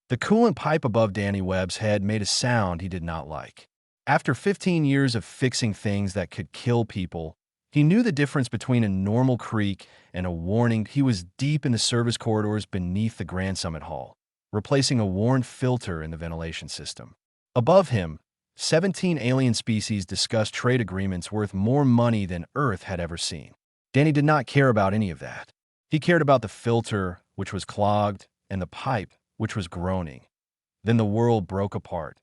The coolant pipe above Danny Webb's head made a sound he did not like. After 15 years of fixing things that could kill people, he knew the difference between a normal creak and a warning. He was deep in the service corridors beneath the Grand Summit Hall, replacing a worn filter in the ventilation system. Above him, 17 alien species discussed trade agreements worth more money than Earth had ever seen. Danny did not care about any of that. He cared about the filter, which was clogged, and the pipe, which was groaning. Then the world broke apart.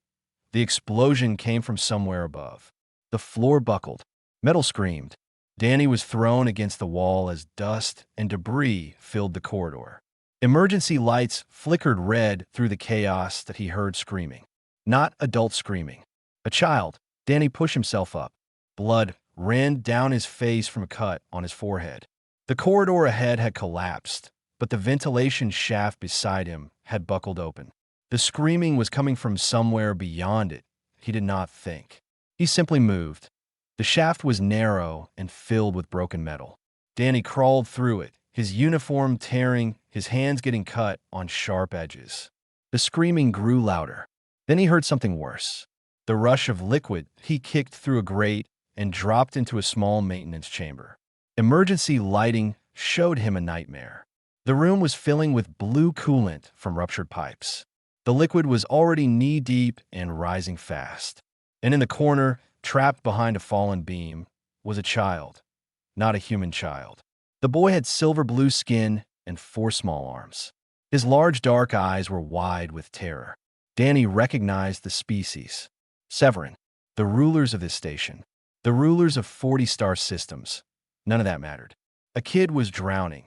The explosion came from somewhere above. The floor buckled. Metal screamed. Danny was thrown against the wall as dust and debris filled the corridor. Emergency lights flickered red through the chaos that he heard screaming. Not adult screaming. A child. Danny pushed himself up. Blood ran down his face from a cut on his forehead. The corridor ahead had collapsed, but the ventilation shaft beside him had buckled open. The screaming was coming from somewhere beyond it. He did not think. He simply moved. The shaft was narrow and filled with broken metal. Danny crawled through it, his uniform tearing, his hands getting cut on sharp edges. The screaming grew louder. Then he heard something worse. The rush of liquid. He kicked through a grate and dropped into a small maintenance chamber. Emergency lighting showed him a nightmare. The room was filling with blue coolant from ruptured pipes. The liquid was already knee-deep and rising fast. And in the corner, trapped behind a fallen beam, was a child. Not a human child. The boy had silver-blue skin and 4 small arms. His large dark eyes were wide with terror. Danny recognized the species. Severin, the rulers of this station. The rulers of 40 star systems. None of that mattered. A kid was drowning.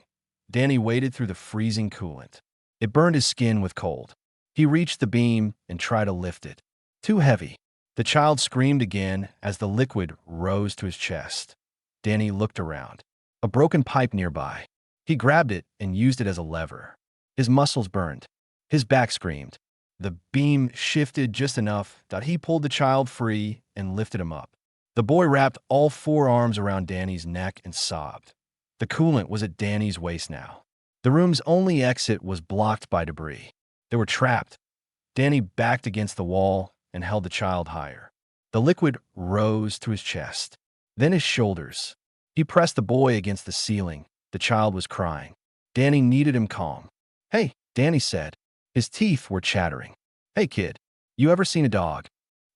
Danny waded through the freezing coolant. It burned his skin with cold. He reached the beam and tried to lift it. Too heavy. The child screamed again as the liquid rose to his chest. Danny looked around. A broken pipe nearby. He grabbed it and used it as a lever. His muscles burned. His back screamed. The beam shifted just enough that he pulled the child free and lifted him up. The boy wrapped all 4 arms around Danny's neck and sobbed. The coolant was at Danny's waist now. The room's only exit was blocked by debris. They were trapped. Danny backed against the wall and held the child higher. The liquid rose to his chest, then his shoulders. He pressed the boy against the ceiling. The child was crying. Danny needed him calm. "Hey," Danny said. His teeth were chattering. "Hey, kid, you ever seen a dog?"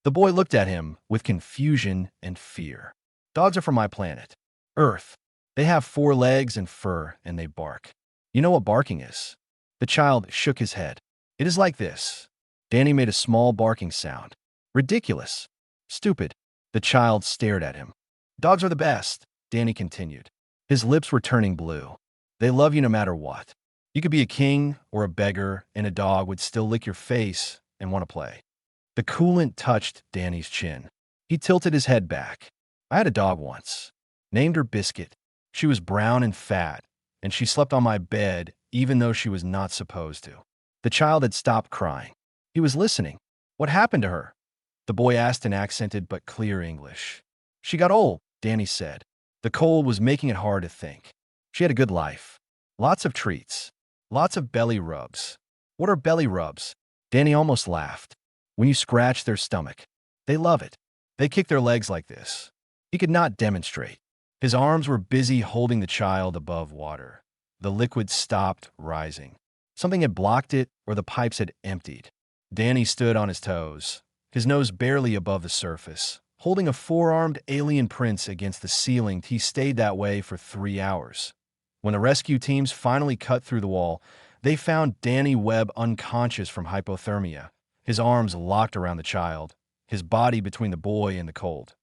The boy looked at him with confusion and fear. "Dogs are from my planet, Earth. They have 4 legs and fur, and they bark. You know what barking is?" The child shook his head. "It is like this." Danny made a small barking sound. "Ridiculous. Stupid." The child stared at him. "Dogs are the best," Danny continued. His lips were turning blue. "They love you no matter what. You could be a king or a beggar, and a dog would still lick your face and want to play." The coolant touched Danny's chin. He tilted his head back. "I had a dog once. Named her Biscuit. She was brown and fat, and she slept on my bed even though she was not supposed to." The child had stopped crying. He was listening. "What happened to her?" The boy asked in accented but clear English. "She got old," Danny said. The cold was making it hard to think. "She had a good life. Lots of treats. Lots of belly rubs." "What are belly rubs?" Danny almost laughed. "When you scratch their stomach. They love it. They kick their legs like this." He could not demonstrate. His arms were busy holding the child above water. The liquid stopped rising. Something had blocked it, or the pipes had emptied. Danny stood on his toes, his nose barely above the surface, holding a 4-armed alien prince against the ceiling. He stayed that way for 3 hours. When the rescue teams finally cut through the wall, they found Danny Webb unconscious from hypothermia, his arms locked around the child, his body between the boy and the cold.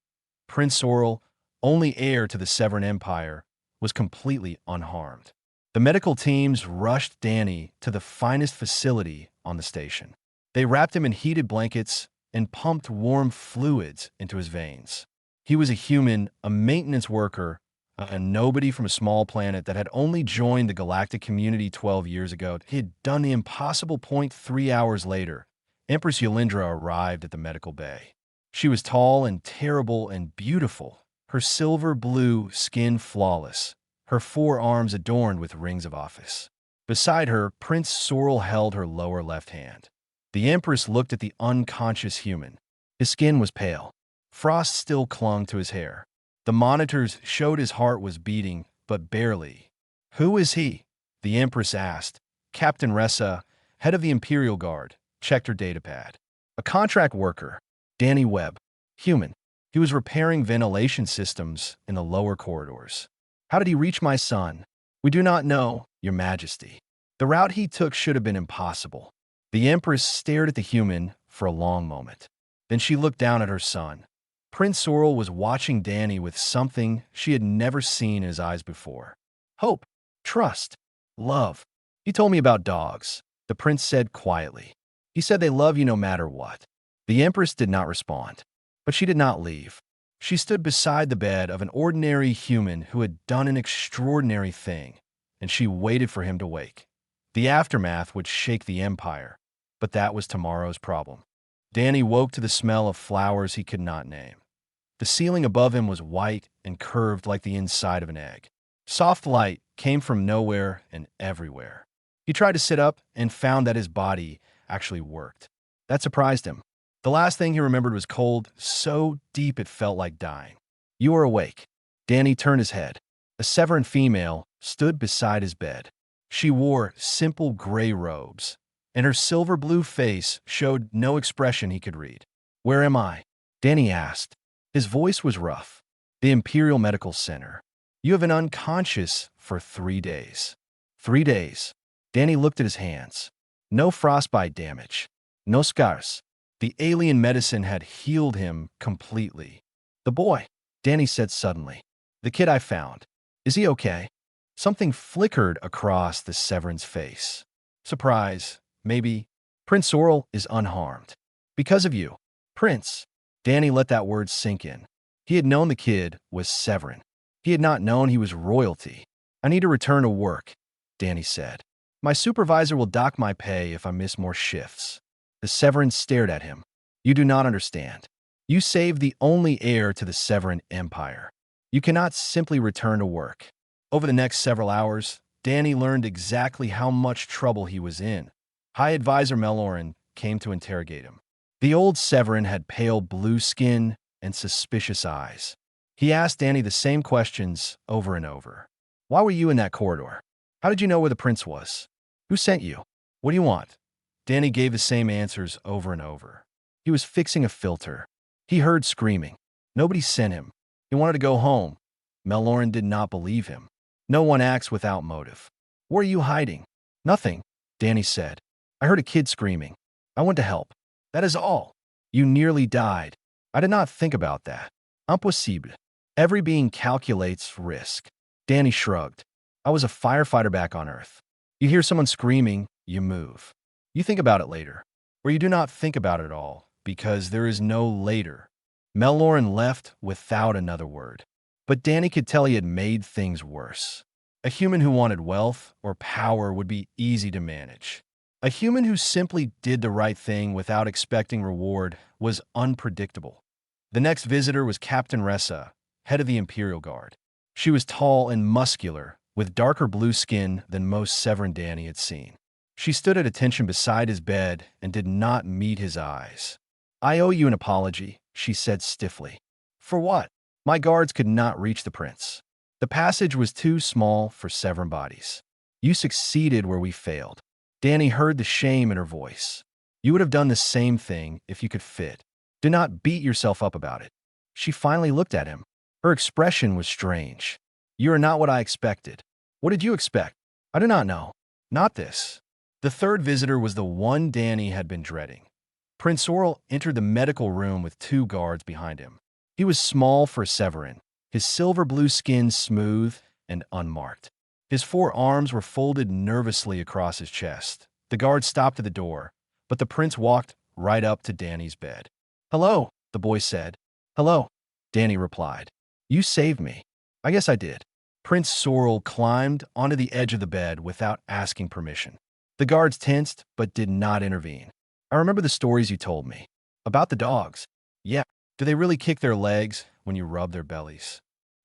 Prince Sorrel, only heir to the Severin Empire, was completely unharmed. The medical teams rushed Danny to the finest facility on the station. They wrapped him in heated blankets and pumped warm fluids into his veins. He was a human, a maintenance worker, a nobody from a small planet that had only joined the galactic community 12 years ago. He had done the impossible. 3 hours later, Empress Yolindra arrived at the medical bay. She was tall and terrible and beautiful, her silver blue skin flawless, her 4 arms adorned with rings of office. Beside her, Prince Sorrel held her lower left hand. The Empress looked at the unconscious human. His skin was pale. Frost still clung to his hair. The monitors showed his heart was beating, but barely. "Who is he?" the Empress asked. Captain Ressa, head of the Imperial Guard, checked her datapad. "A contract worker. Danny Webb. Human. He was repairing ventilation systems in the lower corridors." "How did he reach my son?" "We do not know, Your Majesty. The route he took should have been impossible." The Empress stared at the human for a long moment. Then she looked down at her son. Prince Sorrel was watching Danny with something she had never seen in his eyes before. "Hope, trust, love. He told me about dogs," the prince said quietly. "He said they love you no matter what." The Empress did not respond, but she did not leave. She stood beside the bed of an ordinary human who had done an extraordinary thing, and she waited for him to wake. The aftermath would shake the Empire, but that was tomorrow's problem. Danny woke to the smell of flowers he could not name. The ceiling above him was white and curved like the inside of an egg. Soft light came from nowhere and everywhere. He tried to sit up and found that his body actually worked. That surprised him. The last thing he remembered was cold, so deep it felt like dying. "You are awake." Danny turned his head. A Severan female stood beside his bed. She wore simple gray robes, and her silver-blue face showed no expression he could read. "Where am I?" Danny asked. His voice was rough. "The Imperial Medical Center. You have been unconscious for 3 days." 3 days. Danny looked at his hands. No frostbite damage. No scars. The alien medicine had healed him completely. "The boy," Danny said suddenly. "The kid I found. Is he okay?" Something flickered across the Severan's face. "Surprise, maybe. Prince Sorrel is unharmed. Because of you." "Prince." Danny let that word sink in. He had known the kid was Severan. He had not known he was royalty. "I need to return to work," Danny said. "My supervisor will dock my pay if I miss more shifts." The Severan stared at him. "You do not understand. You saved the only heir to the Severan Empire. You cannot simply return to work." Over the next several hours, Danny learned exactly how much trouble he was in. High Advisor Meloran came to interrogate him. The old Severan had pale blue skin and suspicious eyes. He asked Danny the same questions over and over. "Why were you in that corridor? How did you know where the prince was? Who sent you? What do you want?" Danny gave the same answers over and over. He was fixing a filter. He heard screaming. Nobody sent him. He wanted to go home. Meloran did not believe him. No one acts without motive. "Where are you hiding?" "Nothing," Danny said. "I heard a kid screaming. I went to help. That is all." "You nearly died." "I did not think about that." "Impossible. Every being calculates risk." Danny shrugged. "I was a firefighter back on Earth. You hear someone screaming, you move. You think about it later. Or you do not think about it at all, because there is no later." Meloran left without another word. But Danny could tell he had made things worse. A human who wanted wealth or power would be easy to manage. A human who simply did the right thing without expecting reward was unpredictable. The next visitor was Captain Ressa, head of the Imperial Guard. She was tall and muscular, with darker blue skin than most Severan Danny had seen. She stood at attention beside his bed and did not meet his eyes. "I owe you an apology," she said stiffly. "For what?" "My guards could not reach the prince. The passage was too small for Severan bodies. You succeeded where we failed." Danny heard the shame in her voice. "You would have done the same thing if you could fit. Do not beat yourself up about it." She finally looked at him. Her expression was strange. "You are not what I expected." "What did you expect?" "I do not know. Not this." The third visitor was the one Danny had been dreading. Prince Sorrel entered the medical room with 2 guards behind him. He was small for a Severan, his silver-blue skin smooth and unmarked. His 4 arms were folded nervously across his chest. The guard stopped at the door, but the prince walked right up to Danny's bed. "Hello," the boy said. "Hello," Danny replied. "You saved me." "I guess I did." Prince Sorrel climbed onto the edge of the bed without asking permission. The guards tensed but did not intervene. "I remember the stories you told me. About the dogs." "Yeah. Do they really kick their legs when you rub their bellies?"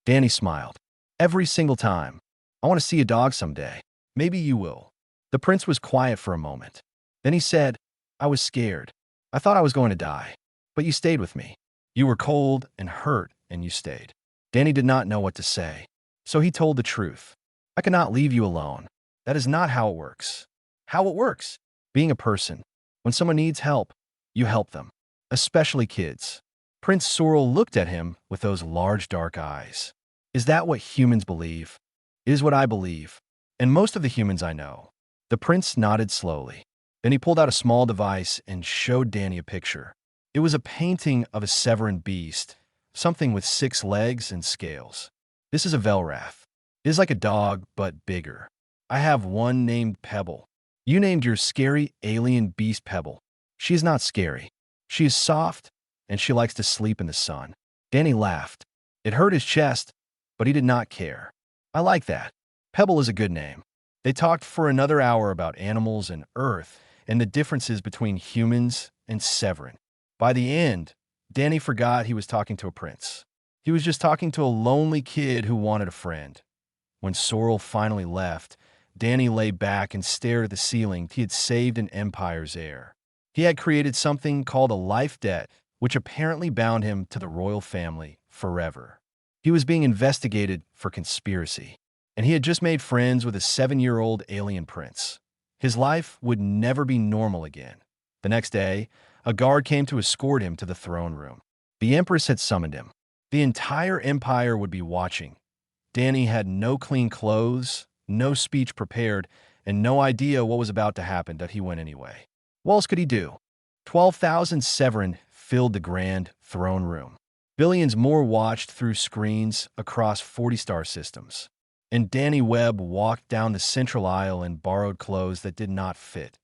Danny smiled. "Every single time. I want to see a dog someday. Maybe you will." The prince was quiet for a moment. Then he said, I was scared. I thought I was going to die. But you stayed with me. You were cold and hurt, and you stayed. Danny did not know what to say, so he told the truth. I cannot leave you alone. That is not how it works. How it works? Being a person. When someone needs help, you help them. Especially kids. Prince Sorrel looked at him with those large dark eyes. Is that what humans believe? It is what I believe. And most of the humans I know. The prince nodded slowly. Then he pulled out a small device and showed Danny a picture. It was a painting of a Severan beast, something with 6 legs and scales. This is a Velrath. It is like a dog, but bigger. I have one named Pebble. You named your scary alien beast Pebble. She is not scary. She is soft, and she likes to sleep in the sun. Danny laughed. It hurt his chest, but he did not care. I like that. Pebble is a good name. They talked for another hour about animals and Earth and the differences between humans and Severan. By the end, Danny forgot he was talking to a prince. He was just talking to a lonely kid who wanted a friend. When Sorrel finally left, Danny lay back and stared at the ceiling he had saved in Empire's heir. He had created something called a life debt, which apparently bound him to the royal family forever. He was being investigated for conspiracy, and he had just made friends with a 7-year-old alien prince. His life would never be normal again. The next day, a guard came to escort him to the throne room. The Empress had summoned him. The entire Empire would be watching. Danny had no clean clothes, no speech prepared, and no idea what was about to happen, but he went anyway. What else could he do? 12,000 Severan filled the grand throne room. Billions more watched through screens across 40 star systems. And Danny Webb walked down the central aisle in borrowed clothes that did not fit.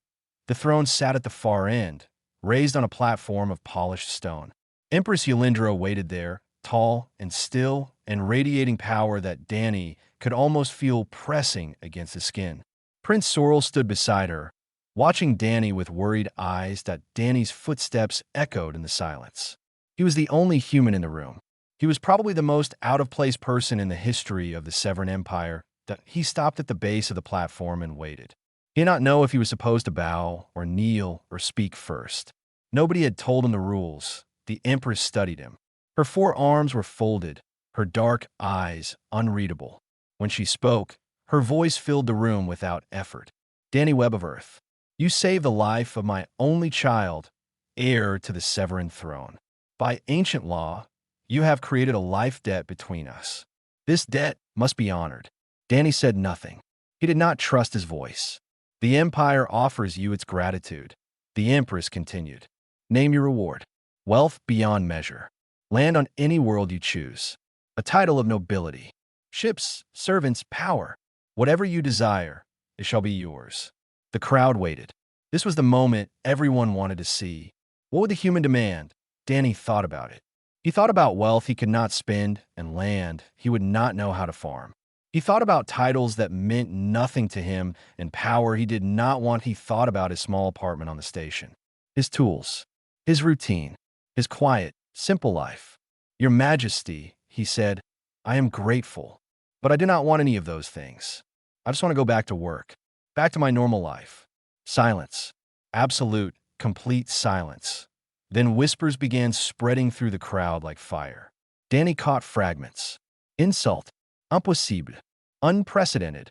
The throne sat at the far end, raised on a platform of polished stone. Empress Yelindra waited there, tall and still and radiating power that Danny could almost feel pressing against his skin. Prince Sorrel stood beside her, watching Danny with worried eyes that Danny's footsteps echoed in the silence. He was the only human in the room. He was probably the most out-of-place person in the history of the Severan Empire. He stopped at the base of the platform and waited. He did not know if he was supposed to bow or kneel or speak first. Nobody had told him the rules. The Empress studied him. Her 4 arms were folded, her dark eyes unreadable. When she spoke, her voice filled the room without effort. Danny Webb of Earth, you saved the life of my only child, heir to the Severan throne. By ancient law, you have created a life debt between us. This debt must be honored. Danny said nothing. He did not trust his voice. The Empire offers you its gratitude. The Empress continued. Name your reward. Wealth beyond measure. Land on any world you choose. A title of nobility. Ships, servants, power. Whatever you desire, it shall be yours. The crowd waited. This was the moment everyone wanted to see. What would the human demand? Danny thought about it. He thought about wealth he could not spend and land he would not know how to farm. He thought about titles that meant nothing to him and power he did not want. He thought about his small apartment on the station. His tools. His routine. His quiet, simple life. Your Majesty, he said, I am grateful, but I do not want any of those things. I just want to go back to work, back to my normal life. Silence. Absolute, complete silence. Then whispers began spreading through the crowd like fire. Danny caught fragments. Insult. Impossible. Unprecedented.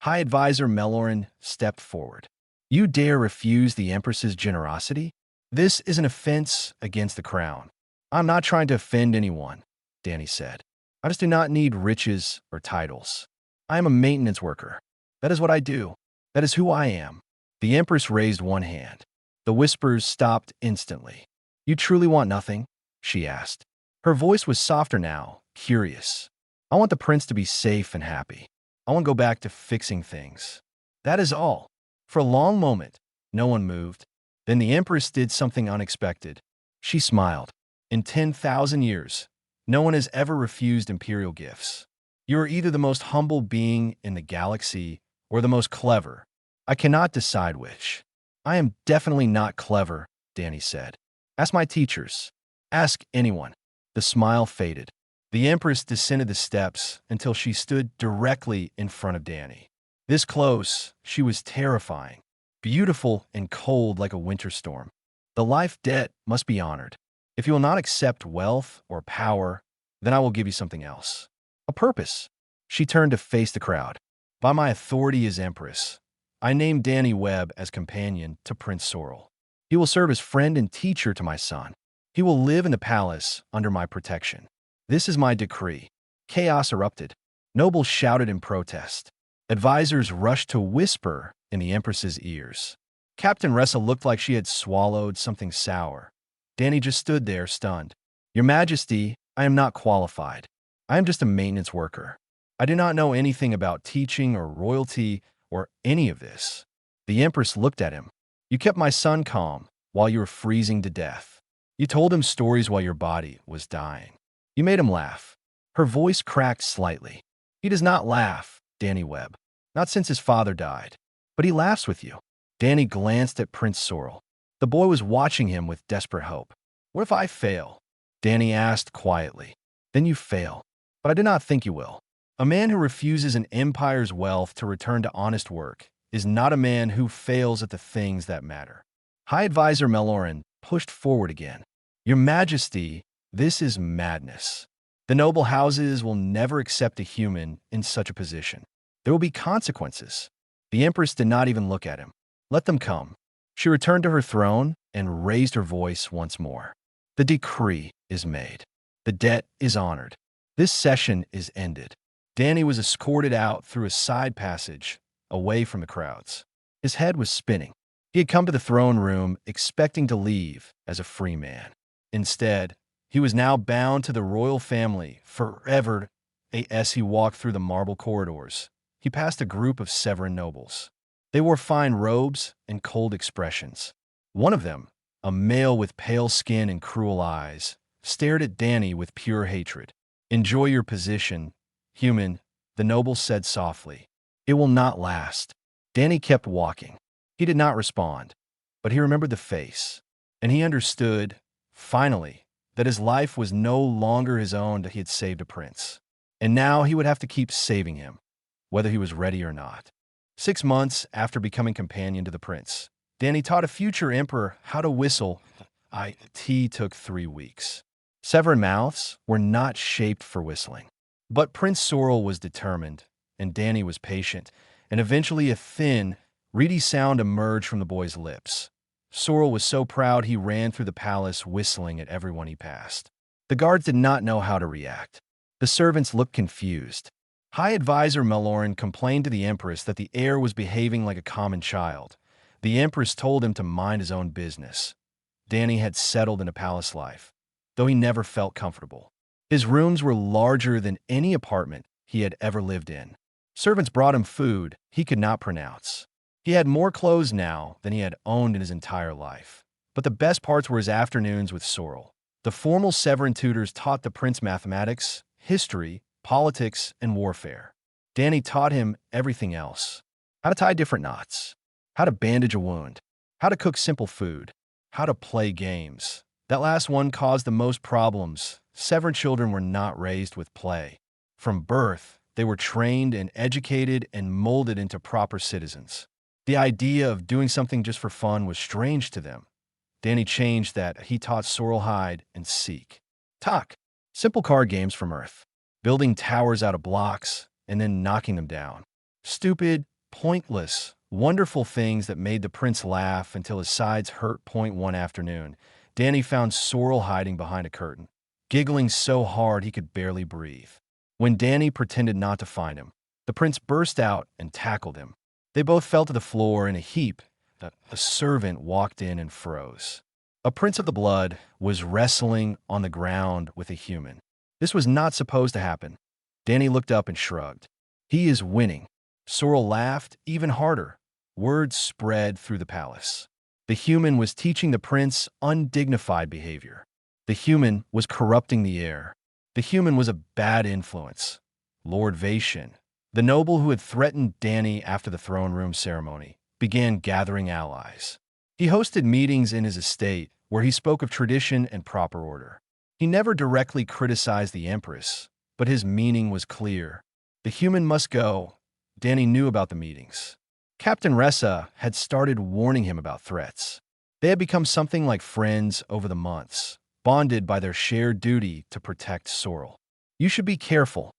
High Advisor Melorin stepped forward. You dare refuse the Empress's generosity? This is an offense against the crown. I'm not trying to offend anyone, Danny said. I just do not need riches or titles. I am a maintenance worker. That is what I do. That is who I am. The Empress raised one hand. The whispers stopped instantly. You truly want nothing? She asked. Her voice was softer now, curious. I want the prince to be safe and happy. I want to go back to fixing things. That is all. For a long moment, no one moved. Then the Empress did something unexpected. She smiled. In 10,000 years, no one has ever refused imperial gifts. You are either the most humble being in the galaxy or the most clever. I cannot decide which. I am definitely not clever, Danny said. Ask my teachers. Ask anyone. The smile faded. The Empress descended the steps until she stood directly in front of Danny. This close, she was terrifying. beautiful and cold like a winter storm. The life debt must be honored. If you will not accept wealth or power, then I will give you something else. A purpose. She turned to face the crowd. By my authority as Empress, I name Danny Webb as companion to Prince Sorrel. He will serve as friend and teacher to my son. He will live in the palace under my protection. This is my decree. Chaos erupted. Nobles shouted in protest. Advisors rushed to whisper in the Empress's ears. Captain Ressa looked like she had swallowed something sour. Danny just stood there, stunned. Your Majesty, I am not qualified. I am just a maintenance worker. I do not know anything about teaching or royalty or any of this. The Empress looked at him. You kept my son calm while you were freezing to death. You told him stories while your body was dying. You made him laugh. Her voice cracked slightly. He does not laugh, Danny Webb. Not since his father died. But he laughs with you. Danny glanced at Prince Sorrel. The boy was watching him with desperate hope. What if I fail? Danny asked quietly. Then you fail. But I do not think you will. A man who refuses an empire's wealth to return to honest work is not a man who fails at the things that matter. High Advisor Meloran pushed forward again. Your Majesty, this is madness. The noble houses will never accept a human in such a position. There will be consequences. The Empress did not even look at him. Let them come. She returned to her throne and raised her voice once more. The decree is made. The debt is honored. This session is ended. Danny was escorted out through a side passage, away from the crowds. His head was spinning. He had come to the throne room expecting to leave as a free man. Instead, he was now bound to the royal family forever. As he walked through the marble corridors, he passed a group of Severan nobles. They wore fine robes and cold expressions. One of them, a male with pale skin and cruel eyes, stared at Danny with pure hatred. Enjoy your position, human, the noble said softly. It will not last. Danny kept walking. He did not respond, but he remembered the face, and he understood, finally, that his life was no longer his own, that he had saved a prince. And now he would have to keep saving him, whether he was ready or not. 6 months after becoming companion to the prince, Danny taught a future emperor how to whistle. It took 3 weeks. Severan mouths were not shaped for whistling. But Prince Sorrel was determined, and Danny was patient, and eventually a thin, reedy sound emerged from the boy's lips. Sorrel was so proud he ran through the palace whistling at everyone he passed. The guards did not know how to react. The servants looked confused. High Advisor Meloran complained to the Empress that the heir was behaving like a common child. The Empress told him to mind his own business. Danny had settled in a palace life, though he never felt comfortable. His rooms were larger than any apartment he had ever lived in. Servants brought him food he could not pronounce. He had more clothes now than he had owned in his entire life. But the best parts were his afternoons with Sorrel. The formal Severan tutors taught the prince mathematics, history, politics, and warfare. Danny taught him everything else. How to tie different knots, how to bandage a wound, how to cook simple food, how to play games. That last one caused the most problems. Severan children were not raised with play. From birth, they were trained and educated and molded into proper citizens. The idea of doing something just for fun was strange to them. Danny changed that. He taught Sorrel hide and seek. Tak, simple card games from Earth. Building towers out of blocks and then knocking them down. Stupid, pointless, wonderful things that made the prince laugh until his sides hurt. One afternoon, Danny found Sorrel hiding behind a curtain, giggling so hard he could barely breathe. When Danny pretended not to find him, the prince burst out and tackled him. They both fell to the floor in a heap. A servant walked in and froze. A prince of the blood was wrestling on the ground with a human. This was not supposed to happen. Danny looked up and shrugged. He is winning. Sorrel laughed even harder. Word spread through the palace. The human was teaching the prince undignified behavior. The human was corrupting the air. The human was a bad influence. Lord Vacian, the noble who had threatened Danny after the throne room ceremony, began gathering allies. He hosted meetings in his estate where he spoke of tradition and proper order. He never directly criticized the Empress, but his meaning was clear. The human must go. Danny knew about the meetings. Captain Ressa had started warning him about threats. They had become something like friends over the months, bonded by their shared duty to protect Sorrel. You should be careful,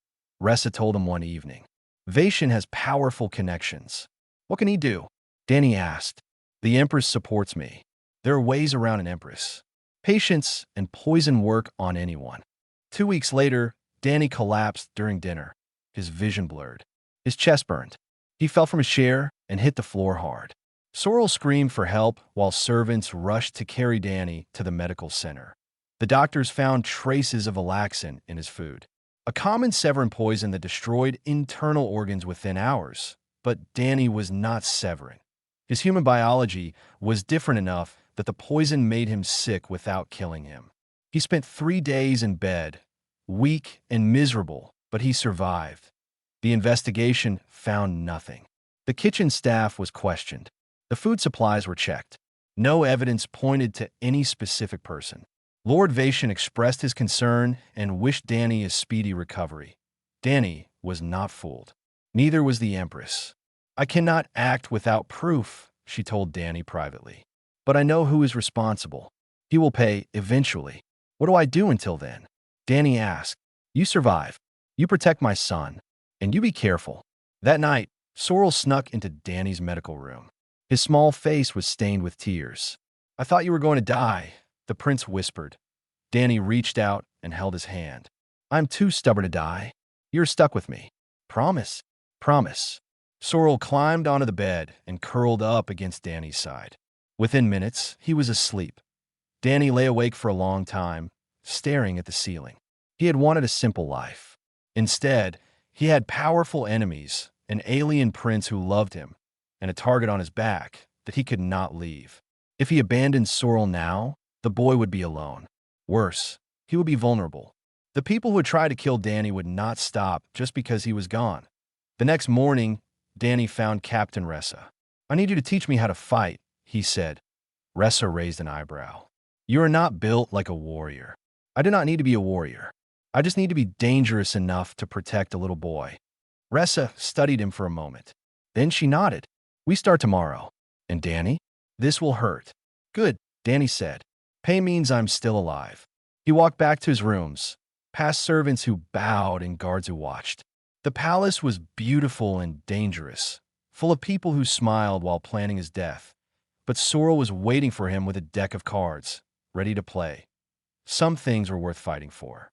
Ressa told him one evening. Vacian has powerful connections. What can he do? Danny asked. The Empress supports me. There are ways around an Empress. Patience and poison work on anyone. 2 weeks later, Danny collapsed during dinner. His vision blurred. His chest burned. He fell from his chair and hit the floor hard. Sorrel screamed for help while servants rushed to carry Danny to the medical center. The doctors found traces of alaxin in his food, a common Severin poison that destroyed internal organs within hours. But Danny was not Severin. His human biology was different enough that the poison made him sick without killing him. He spent 3 days in bed, weak and miserable, but he survived. The investigation found nothing. The kitchen staff was questioned. The food supplies were checked. No evidence pointed to any specific person. Lord Vacian expressed his concern and wished Danny a speedy recovery. Danny was not fooled. Neither was the Empress. I cannot act without proof, she told Danny privately. But I know who is responsible. He will pay eventually. What do I do until then? Danny asked. You survive. You protect my son. And you be careful. That night, Sorrel snuck into Danny's medical room. His small face was stained with tears. I thought you were going to die, the prince whispered. Danny reached out and held his hand. I'm too stubborn to die. You're stuck with me. Promise. Promise. Sorrel climbed onto the bed and curled up against Danny's side. Within minutes, he was asleep. Danny lay awake for a long time, staring at the ceiling. He had wanted a simple life. Instead, he had powerful enemies, an alien prince who loved him, and a target on his back that he could not leave. If he abandoned Sorrel now, the boy would be alone. Worse, he would be vulnerable. The people who would try to kill Danny would not stop just because he was gone. The next morning, Danny found Captain Ressa. I need you to teach me how to fight, he said. Ressa raised an eyebrow. You are not built like a warrior. I do not need to be a warrior. I just need to be dangerous enough to protect a little boy. Ressa studied him for a moment. Then she nodded. We start tomorrow. And Danny? This will hurt. Good, Danny said. Pay means I'm still alive. He walked back to his rooms, past servants who bowed and guards who watched. The palace was beautiful and dangerous, full of people who smiled while planning his death. But Sorrel was waiting for him with a deck of cards, ready to play. Some things were worth fighting for.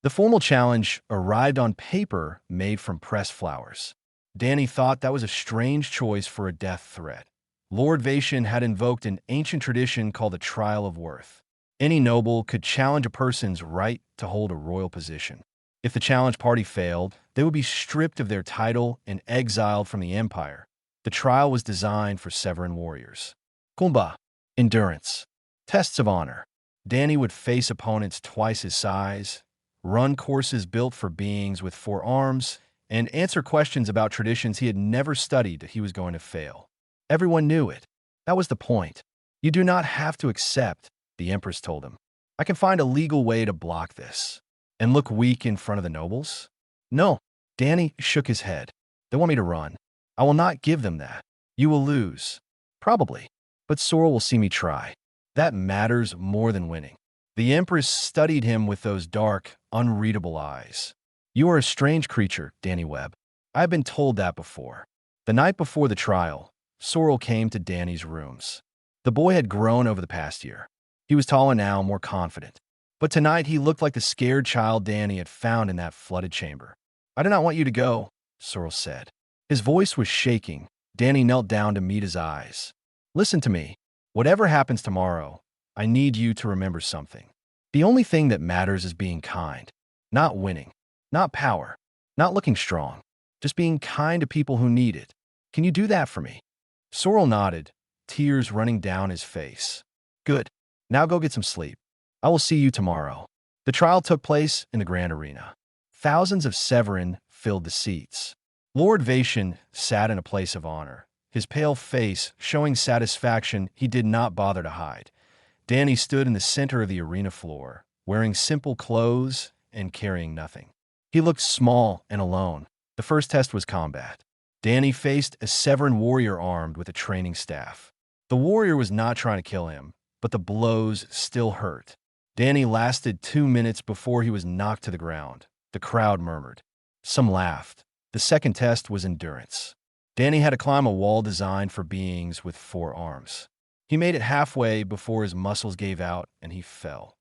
The formal challenge arrived on paper made from pressed flowers. Danny thought that was a strange choice for a death threat. Lord Vacian had invoked an ancient tradition called the Trial of Worth. Any noble could challenge a person's right to hold a royal position. If the challenge party failed, they would be stripped of their title and exiled from the empire. The trial was designed for Severin warriors. Kumba, endurance, tests of honor. Danny would face opponents twice his size, run courses built for beings with 4 arms, and answer questions about traditions he had never studied that he was going to fail. Everyone knew it. That was the point. You do not have to accept, the Empress told him. I can find a legal way to block this. And look weak in front of the nobles? No. Danny shook his head. They want me to run. I will not give them that. You will lose. Probably. But Sorrel will see me try. That matters more than winning. The Empress studied him with those dark, unreadable eyes. You are a strange creature, Danny Webb. I've been told that before. The night before the trial, Sorrel came to Danny's rooms. The boy had grown over the past year. He was taller now, more confident. But tonight he looked like the scared child Danny had found in that flooded chamber. I do not want you to go, Sorrel said. His voice was shaking. Danny knelt down to meet his eyes. Listen to me. Whatever happens tomorrow, I need you to remember something. The only thing that matters is being kind. Not winning. Not power. Not looking strong. Just being kind to people who need it. Can you do that for me? Sorrel nodded, tears running down his face. Good. Now go get some sleep. I will see you tomorrow. The trial took place in the Grand Arena. Thousands of Severin filled the seats. Lord Vacian sat in a place of honor, his pale face showing satisfaction he did not bother to hide. Danny stood in the center of the arena floor, wearing simple clothes and carrying nothing. He looked small and alone. The first test was combat. Danny faced a Severan warrior armed with a training staff. The warrior was not trying to kill him, but the blows still hurt. Danny lasted 2 minutes before he was knocked to the ground. The crowd murmured. Some laughed. The second test was endurance. Danny had to climb a wall designed for beings with 4 arms. He made it halfway before his muscles gave out and he fell.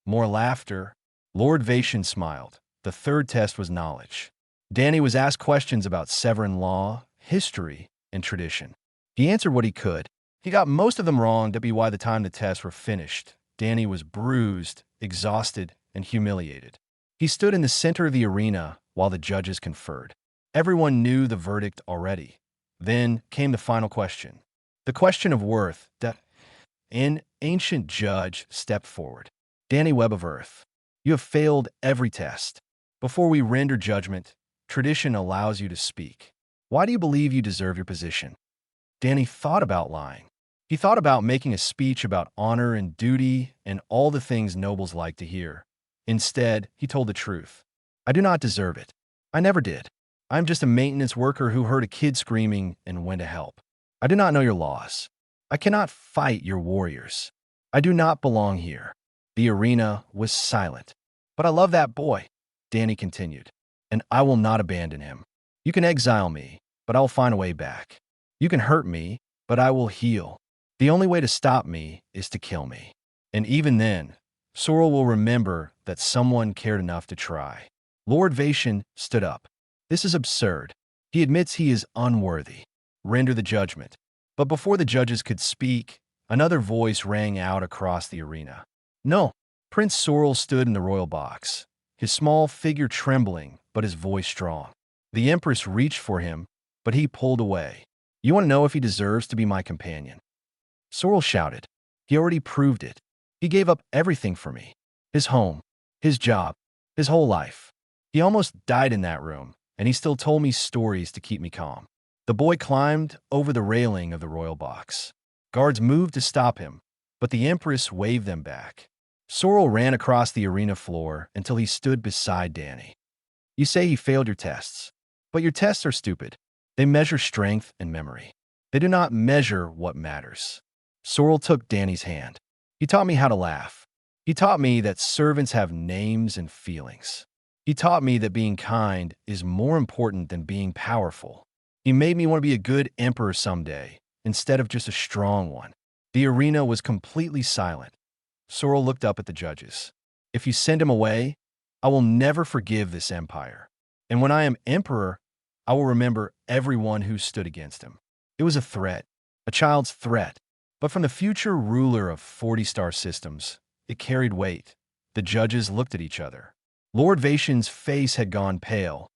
More laughter. Lord Vatian smiled. The third test was knowledge. Danny was asked questions about Severan law, history, and tradition. He answered what he could. He got most of them wrong, by the time the tests were finished. Danny was bruised, exhausted, and humiliated. He stood in the center of the arena while the judges conferred. Everyone knew the verdict already. Then came the final question. The question of worth. An ancient judge stepped forward. Danny Webb of Earth, you have failed every test. Before we render judgment, tradition allows you to speak. Why do you believe you deserve your position? Danny thought about lying. He thought about making a speech about honor and duty and all the things nobles like to hear. Instead, he told the truth. I do not deserve it. I never did. I am just a maintenance worker who heard a kid screaming and went to help. I do not know your laws. I cannot fight your warriors. I do not belong here. The arena was silent. But I love that boy, Danny continued, and I will not abandon him. You can exile me, but I will find a way back. You can hurt me, but I will heal. The only way to stop me is to kill me. And even then, Sorrel will remember that someone cared enough to try. Lord Vatian stood up. This is absurd. He admits he is unworthy. Render the judgment. But before the judges could speak, another voice rang out across the arena. No. Prince Sorrel stood in the royal box, his small figure trembling, but his voice strong. The Empress reached for him, but he pulled away. You want to know if he deserves to be my companion? Sorrel shouted. He already proved it. He gave up everything for me. His home, his job, his whole life. He almost died in that room, and he still told me stories to keep me calm. The boy climbed over the railing of the royal box. Guards moved to stop him, but the Empress waved them back. Sorrel ran across the arena floor until he stood beside Danny. You say he failed your tests, but your tests are stupid. They measure strength and memory. They do not measure what matters. Sorrel took Danny's hand. He taught me how to laugh. He taught me that servants have names and feelings. He taught me that being kind is more important than being powerful. He made me want to be a good emperor someday, instead of just a strong one. The arena was completely silent. Sorrel looked up at the judges. If you send him away, I will never forgive this empire. And when I am emperor, I will remember everyone who stood against him. It was a threat, a child's threat. But from the future ruler of 40-star systems, it carried weight. The judges looked at each other. Lord Vatian's face had gone pale.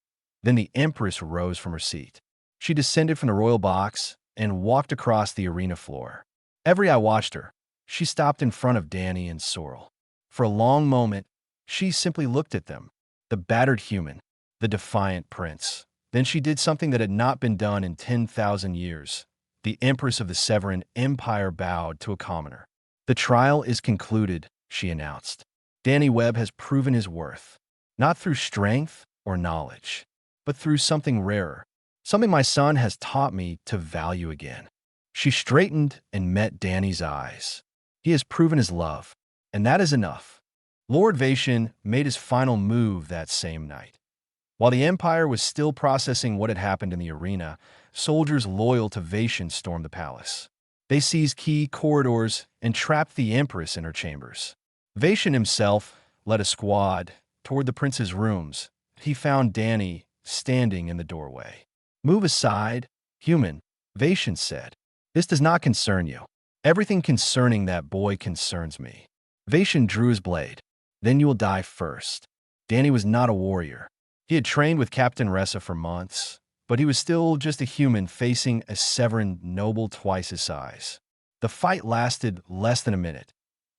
Then the Empress rose from her seat. She descended from the royal box and walked across the arena floor. Every eye watched her. She stopped in front of Danny and Sorrel. For a long moment, she simply looked at them, the battered human, the defiant prince. Then she did something that had not been done in 10,000 years. The Empress of the Severan Empire bowed to a commoner. The trial is concluded, she announced. Danny Webb has proven his worth, not through strength or knowledge, but through something rarer, something my son has taught me to value again. She straightened and met Danny's eyes. He has proven his love, and that is enough. Lord Vatian made his final move that same night. While the Empire was still processing what had happened in the arena, soldiers loyal to Vatian stormed the palace. They seized key corridors and trapped the Empress in her chambers. Vatian himself led a squad toward the prince's rooms. He found Danny standing in the doorway. Move aside, human, Vatian said. This does not concern you. Everything concerning that boy concerns me. Vatian drew his blade. Then you will die first. Danny was not a warrior. He had trained with Captain Ressa for months, but he was still just a human facing a Severan noble twice his size. The fight lasted less than a minute.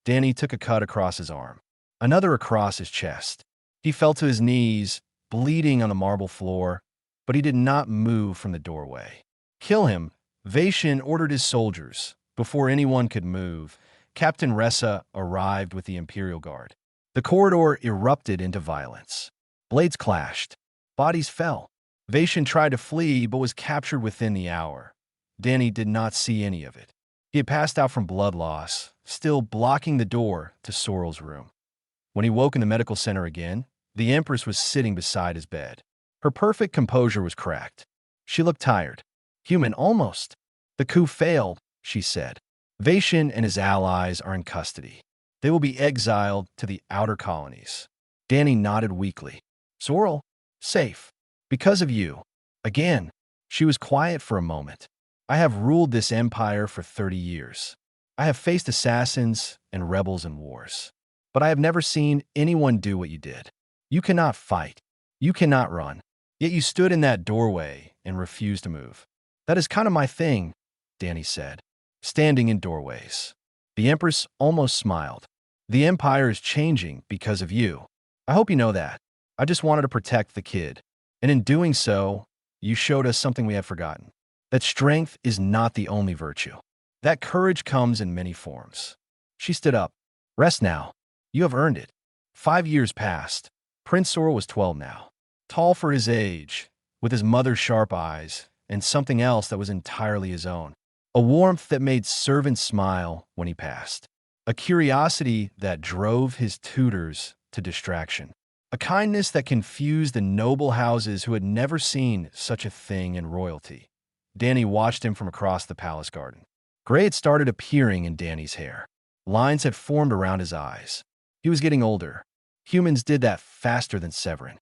Danny took a cut across his arm, another across his chest. He fell to his knees, bleeding on the marble floor, but he did not move from the doorway. Kill him, Vatian ordered his soldiers. Before anyone could move, Captain Ressa arrived with the Imperial Guard. The corridor erupted into violence. Blades clashed. Bodies fell. Vacian tried to flee but was captured within the hour. Danny did not see any of it. He had passed out from blood loss, still blocking the door to Sorrel's room. When he woke in the medical center again, the Empress was sitting beside his bed. Her perfect composure was cracked. She looked tired. Human, almost. The coup failed, she said. Vacian and his allies are in custody. They will be exiled to the outer colonies. Danny nodded weakly. Sorrel? Safe. Because of you. Again. She was quiet for a moment. I have ruled this empire for 30 years. I have faced assassins and rebels in wars. But I have never seen anyone do what you did. You cannot fight. You cannot run. Yet you stood in that doorway and refused to move. That is kind of my thing, Danny said, standing in doorways. The Empress almost smiled. The Empire is changing because of you. I hope you know that. I just wanted to protect the kid. And in doing so, you showed us something we had forgotten. That strength is not the only virtue. That courage comes in many forms. She stood up. Rest now. You have earned it. 5 years passed. Prince Sorrel was 12 now. Tall for his age, with his mother's sharp eyes, and something else that was entirely his own. A warmth that made servants smile when he passed. A curiosity that drove his tutors to distraction. A kindness that confused the noble houses who had never seen such a thing in royalty. Danny watched him from across the palace garden. Gray had started appearing in Danny's hair. Lines had formed around his eyes. He was getting older. Humans did that faster than Severin.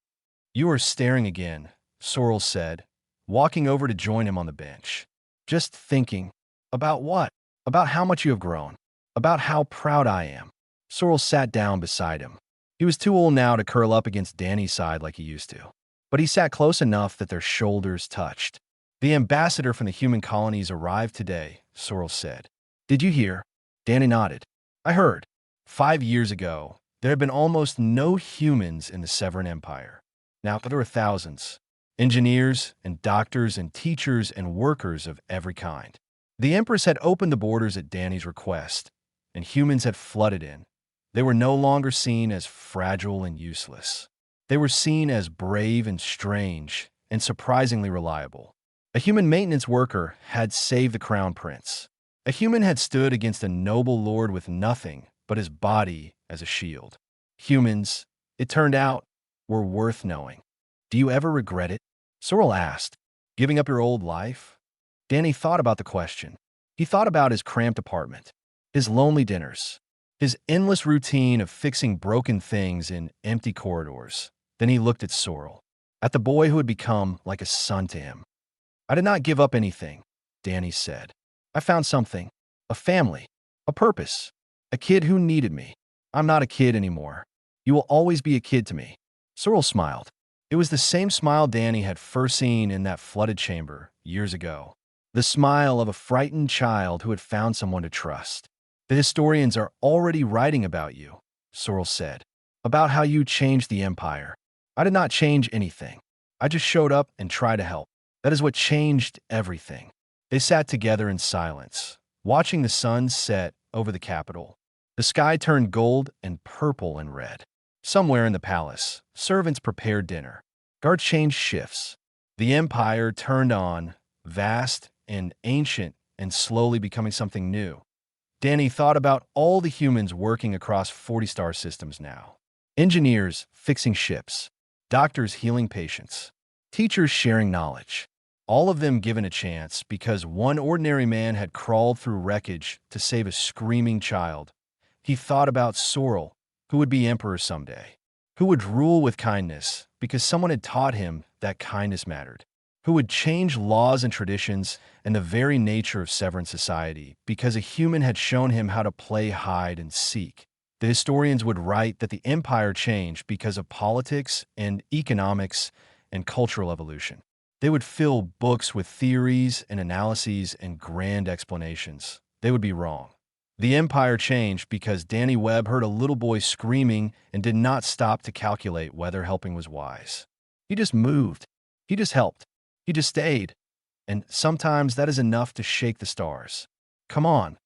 You are staring again, Sorrel said, walking over to join him on the bench. Just thinking. About what? About how much you have grown. About how proud I am. Sorrel sat down beside him. He was too old now to curl up against Danny's side like he used to. But he sat close enough that their shoulders touched. The ambassador from the human colonies arrived today, Sorrel said. Did you hear? Danny nodded. I heard. 5 years ago, there had been almost no humans in the Severin Empire. Now there were thousands. Engineers and doctors and teachers and workers of every kind. The Empress had opened the borders at Danny's request, and humans had flooded in. They were no longer seen as fragile and useless. They were seen as brave and strange and surprisingly reliable. A human maintenance worker had saved the crown prince. A human had stood against a noble lord with nothing but his body as a shield. Humans, it turned out, were worth knowing. Do you ever regret it? Sorrel asked. Giving up your old life? Danny thought about the question. He thought about his cramped apartment, his lonely dinners, his endless routine of fixing broken things in empty corridors. Then he looked at Sorrel, at the boy who had become like a son to him. I did not give up anything, Danny said. I found something, a family, a purpose, a kid who needed me. I'm not a kid anymore. You will always be a kid to me. Sorrel smiled. It was the same smile Danny had first seen in that flooded chamber years ago. The smile of a frightened child who had found someone to trust. The historians are already writing about you, Sorrel said, about how you changed the empire. I did not change anything. I just showed up and tried to help. That is what changed everything. They sat together in silence, watching the sun set over the capital. The sky turned gold and purple and red. Somewhere in the palace, servants prepared dinner. Guards changed shifts. The empire turned on, vast and ancient and slowly becoming something new. Danny thought about all the humans working across 40-star systems now. Engineers fixing ships, doctors healing patients, teachers sharing knowledge. All of them given a chance because one ordinary man had crawled through wreckage to save a screaming child. He thought about Sorrel, who would be emperor someday, who would rule with kindness because someone had taught him that kindness mattered, who would change laws and traditions and the very nature of Severin society because a human had shown him how to play hide and seek. The historians would write that the empire changed because of politics and economics and cultural evolution. They would fill books with theories and analyses and grand explanations. They would be wrong. The empire changed because Danny Webb heard a little boy screaming and did not stop to calculate whether helping was wise. He just moved. He just helped. He just stayed. And sometimes that is enough to shake the stars. Come on,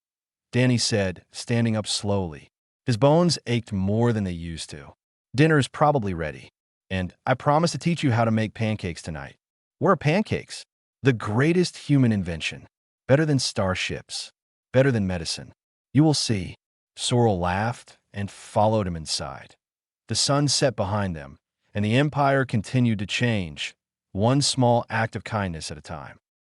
Danny said, standing up slowly. His bones ached more than they used to. Dinner is probably ready. And I promise to teach you how to make pancakes tonight. Where are pancakes? The greatest human invention. Better than starships. Better than medicine. You will see. Sorrel laughed and followed him inside. The sun set behind them, and the empire continued to change, one small act of kindness at a time.